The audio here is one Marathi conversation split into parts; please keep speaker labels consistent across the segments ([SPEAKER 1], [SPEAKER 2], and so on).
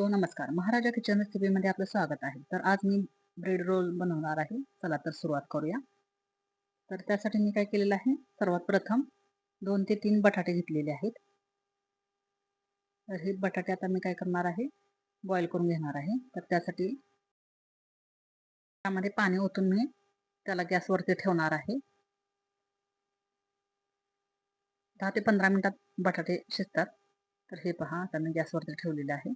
[SPEAKER 1] हॅलो नमस्कार. महाराजा किचन रेसिपीमध्ये आपलं स्वागत आहे. तर आज मी ब्रेड रोल बनवणार आहे. चला तर सुरुवात करूया. तर त्यासाठी मी काय केलेलं आहे, सर्वात प्रथम 2 ते 3 बटाटे घेतलेले आहेत. तर हे बटाटे आता मी काय करणार आहे, बॉईल करून घेणार आहे. तर त्यासाठी त्यामध्ये पाणी ओतून मी त्याला गॅसवरती ठेवणार आहे. 10 ते 15 मिनिटात बटाटे शिजतात. तर हे पहा, आता मी गॅसवरती ठेवलेले आहे.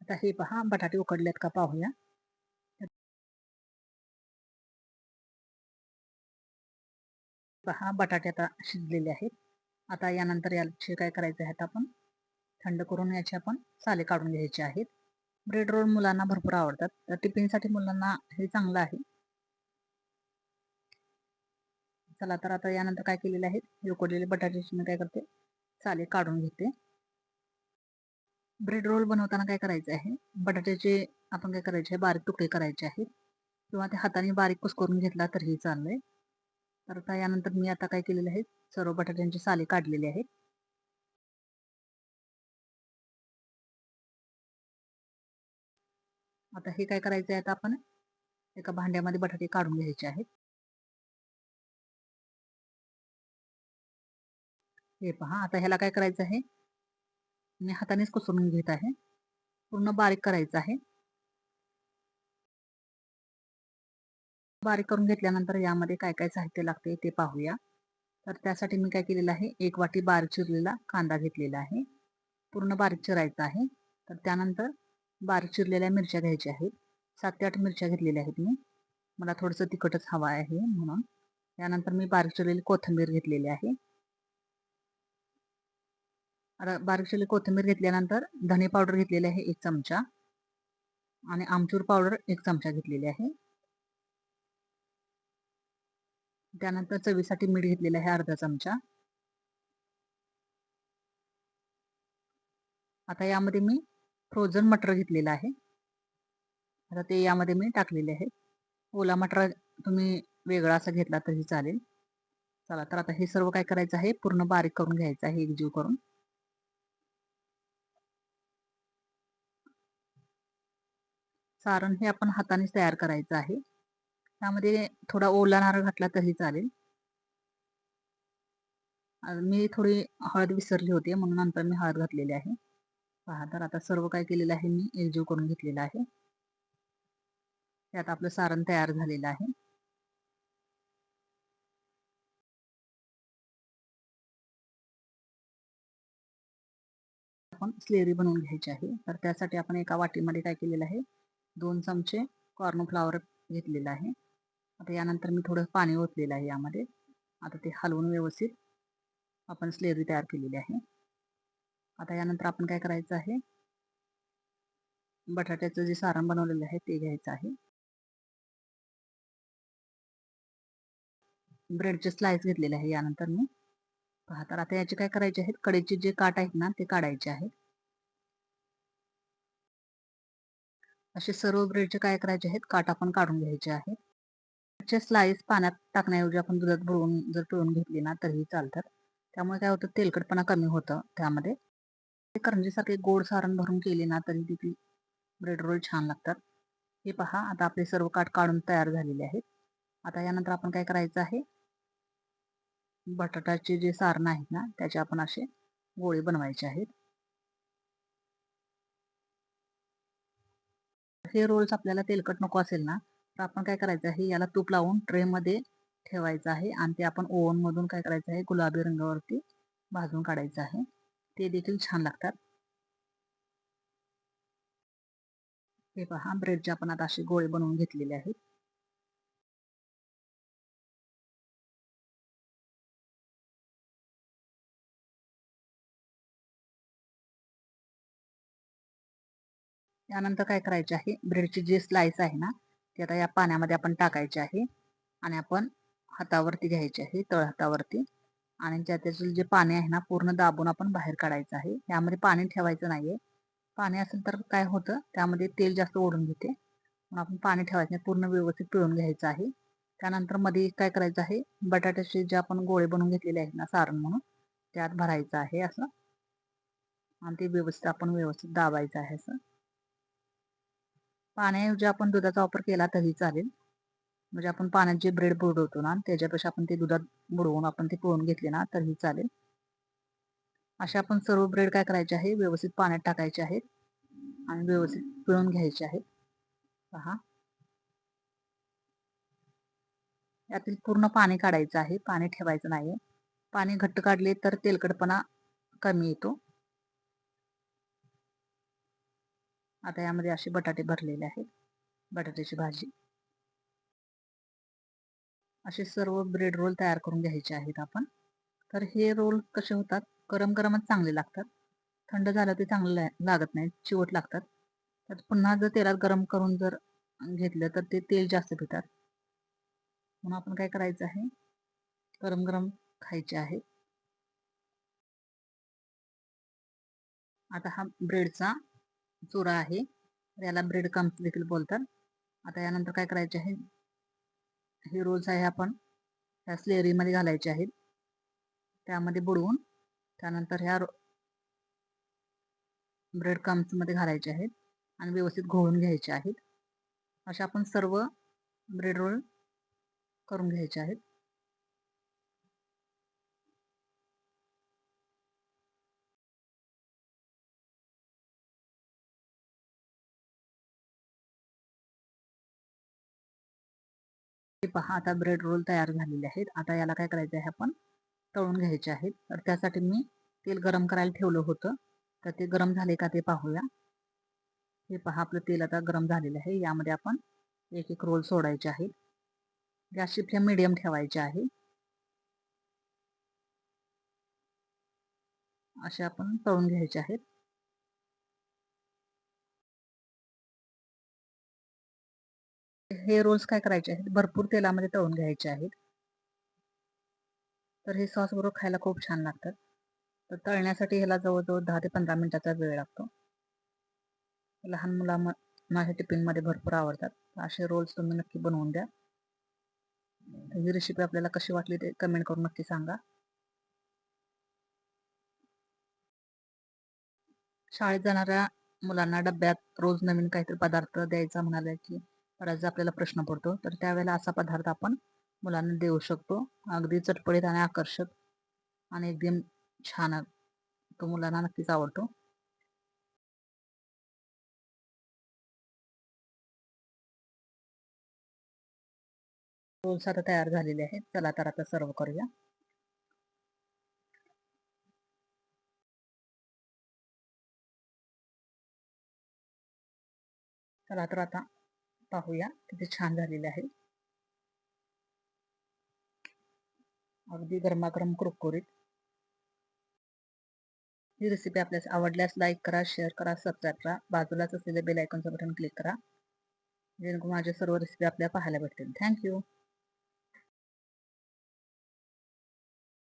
[SPEAKER 1] आता हे पहा, बटाटे उकडलेत का पाहूया. पहा, बटाटे आता शिजलेले आहेत. आता यानंतर याचे काय करायचे आहेत, आपण थंड करून याचे आपण साले काढून घ्यायचे आहेत. ब्रेड रोल मुलांना भरपूर आवडतात, तर टिफिनसाठी मुलांना हे चांगलं आहे. चला तर आता यानंतर काय केलेले आहेत, हे उकडलेले बटाट्याचे मी काय करते, साले काढून घेते. ब्रेड रोल बनवताना काय करायचं आहे, बटाट्याचे आपण काय करायचे आहे, बारीक तुकडे करायचे आहेत किंवा ते हाताने बारीक कुस्करून घेतला तरीही चाललंय. तर आता यानंतर मी आता काय केलेले आहे, सर्व बटाट्यांचे साले काढलेले आहेत. आता हे काय करायचं आहे, आता आपण एका भांड्यामध्ये बटाटे काढून घ्यायचे आहेत. हे पहा, आता ह्याला काय करायचं आहे, मी हातानेच कुसरून घेत आहे. पूर्ण बारीक करायचं आहे. बारीक करून घेतल्यानंतर यामध्ये काय काय साहित्य लागते ते पाहूया. तर त्यासाठी मी काय केलेलं आहे, 1 वाटी बारीक चिरलेला कांदा घेतलेला आहे. पूर्ण बारीक चिरायचा आहे. तर त्यानंतर बारीक चिरलेल्या मिरच्या घ्यायच्या आहेत. 7 ते 8 मिरच्या घेतलेल्या आहेत मी. मला थोडंसं तिखटच हवं आहे म्हणून. त्यानंतर मी बारीक चिरलेली कोथिंबीर घेतलेली आहे. आता बारीक चिरलेली कोथिंबीर घेतल्यानंतर धने पावडर घेतलेली आहे 1 चमचा आणि आमचूर पावडर 1 चमचा घेतलेली आहे. त्यानंतर चवीसाठी मीठ घेतलेलं आहे अर्धा चमचा. आता यामध्ये मी फ्रोझन मटर घेतलेलं आहे. आता ते यामध्ये मी टाकलेले आहे. ओला मटर तुम्ही वेगळा असा घेतला तरी चालेल. चला तर आता हे सर्व काय करायचं आहे, पूर्ण बारीक करून घ्यायचं आहे एकजीव करून. सारण हे आपण हातानेच तयार करायचं आहे. त्यामध्ये थोडा ओला नारळ घातला तरी चालेल. मी थोडी हळद विसरली होती म्हणून नंतर मी हळद घातलेली आहे. पहा, तर आता सर्व काय केलेलं आहे, मी एकजीव करून घेतलेलं आहे. त्यात आपलं सारण तयार झालेलं आहे. आपण स्लेरी बनवून घ्यायची आहे. तर त्यासाठी आपण एका वाटीमध्ये काय केलेलं आहे, 2 चमचे कॉर्नफ्लॉवर घेतलेलं आहे. आता यानंतर मी थोडं पाणी ओतलेलं आहे यामध्ये. आता ते हलवून व्यवस्थित आपण स्लेरी तयार केलेली आहे. आता यानंतर आपण काय करायचं आहे, बटाट्याचं जे सारण बनवलेलं आहे ते घ्यायचं आहे. ब्रेडचे स्लाइस घेतलेले आहे यानंतर मी. पहा, तर आता याचे काय करायचे आहेत, कडेचे जे काट आहेत ना ते काढायचे आहेत. असे सर्व ब्रेडचे काय करायचे आहेत, काट आपण काढून घ्यायचे आहेत. ब्रेडचे स्लाइस पाण्यात टाकण्याऐवजी आपण दुधात बुडवून जर पिळून घेतली ना तरीही चालतात. त्यामुळे काय होतं, तेलकटपणा कमी होतं त्यामध्ये. ते करंजीसारखे गोड सारण भरून केले ना तरी देखील ब्रेड रोल छान लागतात. हे पहा, आता आपले सर्व काठ काढून तयार झालेले आहेत. आता यानंतर आपण काय करायचं आहे, बटाट्याचे जे सारण आहेत ना त्याचे आपण असे गोळे बनवायचे आहेत. हे रोल्स आपल्याला तेलकट नको असेल ना तर आपण काय करायचं आहे, याला तूप लावून ट्रे मध्ये ठेवायचं आहे आणि ते आपण ओव्हन मधून काय करायचं आहे, गुलाबी रंगावरती भाजून काढायचं आहे. ते देखील छान लागतात. हे पहा, ब्रेडचे आपण आता असे गोळे बनवून घेतलेले आहेत. त्यानंतर काय करायचे आहे, ब्रेडची जे स्लाइस आहे ना ते आता या पाण्यामध्ये आपण टाकायचे आहे आणि आपण हातावरती घ्यायचे आहे, तळ हातावरती, आणि त्यातील जे पाणी आहे ना पूर्ण दाबून आपण बाहेर काढायचं आहे. यामध्ये पाणी ठेवायचं नाहीये. पाणी असेल तर काय होतं, त्यामध्ये तेल जास्त ओढून घेते. म्हणून आपण पाणी ठेवायचं नाही, पूर्ण व्यवस्थित पिळून घ्यायचं आहे. त्यानंतर मध्ये काय करायचं आहे, बटाट्याचे जे आपण गोळे बनवून घेतलेले आहेत ना सारण म्हणून त्यात भरायचं आहे असं, आणि ते व्यवस्थित दाबायचं आहे असं. पाण्याऐवजी आपण दुधाचा वापर केला तरी चालेल. म्हणजे आपण पाण्यात जे ब्रेड बुडवतो ना, त्याच्यापेक्षा आपण ते दुधात बुडवून आपण ते पिळून घेतले ना तरी चालेल. असे आपण सर्व ब्रेड काय करायचे आहे, व्यवस्थित पाण्यात टाकायचे आहेत आणि व्यवस्थित पिळून घ्यायचे आहेत. पहा, यातील पूर्ण पाणी काढायचं आहे, पाणी ठेवायचं नाही. पाणी घट्ट काढले तर तेलकटपणा कमी येतो. आता यामध्ये असे बटाटे भरलेले आहेत, बटाट्याची भाजी. असे सर्व ब्रेड रोल तयार करून घ्यायचे आहेत आपण. तर हे रोल कसे होतात, गरम गरमच चांगले लागतात. थंड झालं ते चांगलं लागत नाही, चिवट लागतात. तर पुन्हा जर तेलात गरम करून जर घेतलं तर ते तेल जास्त पितात. म्हणून आपण काय करायचं आहे, गरम गरम खायचे आहे. आता हा ब्रेडचा चुरा आहे, याला ब्रेड क्रम्स देखील बोलतात. आता यानंतर काय करायचे आहे, हे रोल्स आहे आपण त्या स्लेरीमध्ये घालायचे आहेत, त्यामध्ये बुडवून त्यानंतर ह्या ब्रेड क्रम्स मध्ये घालायचे आहेत आणि व्यवस्थित घोळून घ्यायचे आहेत. अशा आपण सर्व ब्रेड रोल करून घ्यायचे आहेत. हे पहा, आता ब्रेड रोल तयार झालेले आहेत. आता याला काय करायचं आहे, आपण तळून घ्यायचे आहेत. तर त्यासाठी मी तेल गरम करायला ठेवलं होतं, तर ते गरम झाले का ते पाहूया. हे पहा, आपलं तेल आता गरम झालेलं आहे. यामध्ये आपण एक एक रोल सोडायचे आहेत. गॅसची फ्लेम मीडियम ठेवायची आहे. असे आपण तळून घ्यायचे आहेत. हे रोल्स काय करायचे आहेत, भरपूर तेलामध्ये तळून घ्यायचे आहेत. तर हे सॉस बरोबर खायला खूप छान लागतात. तर तळण्यासाठी ह्याला जवळजवळ 10 ते 15 मिनिटाचा वेळ लागतो. लहान मुलांना माझ्या टिफिनमध्ये भरपूर आवडतात. असे रोल्स तुम्ही नक्की बनवून द्या. ही रेसिपी आपल्याला कशी वाटली ते कमेंट करून नक्की सांगा. शाळेत जाणाऱ्या मुलांना डब्यात रोज नवीन काहीतरी पदार्थ द्यायचा म्हणाले की बऱ्याचदा आपल्याला प्रश्न पडतो. तर त्यावेळेला असा पदार्थ आपण मुलांना देऊ शकतो. अगदी चटपटीत आणि आकर्षक आणि एकदम छान, तो मुलांना नक्कीच आवडतो. रोल्स आता तयार झालेले आहेत. चला तर आता सर्व करूया. चला तर आता पाहूया किती छान झालेले आहे. अगदी गरमागरम कुरकुरीत. ही रेसिपी आपल्यास आवडल्यास लाईक करा, शेअर करा, सबस्क्राईब करा. बाजूलाच असलेले बेल आयकॉनचं बटन क्लिक करा, जेणेकरून माझ्या सर्व रेसिपी आपल्याला पाहायला भेटतील. थँक्यू.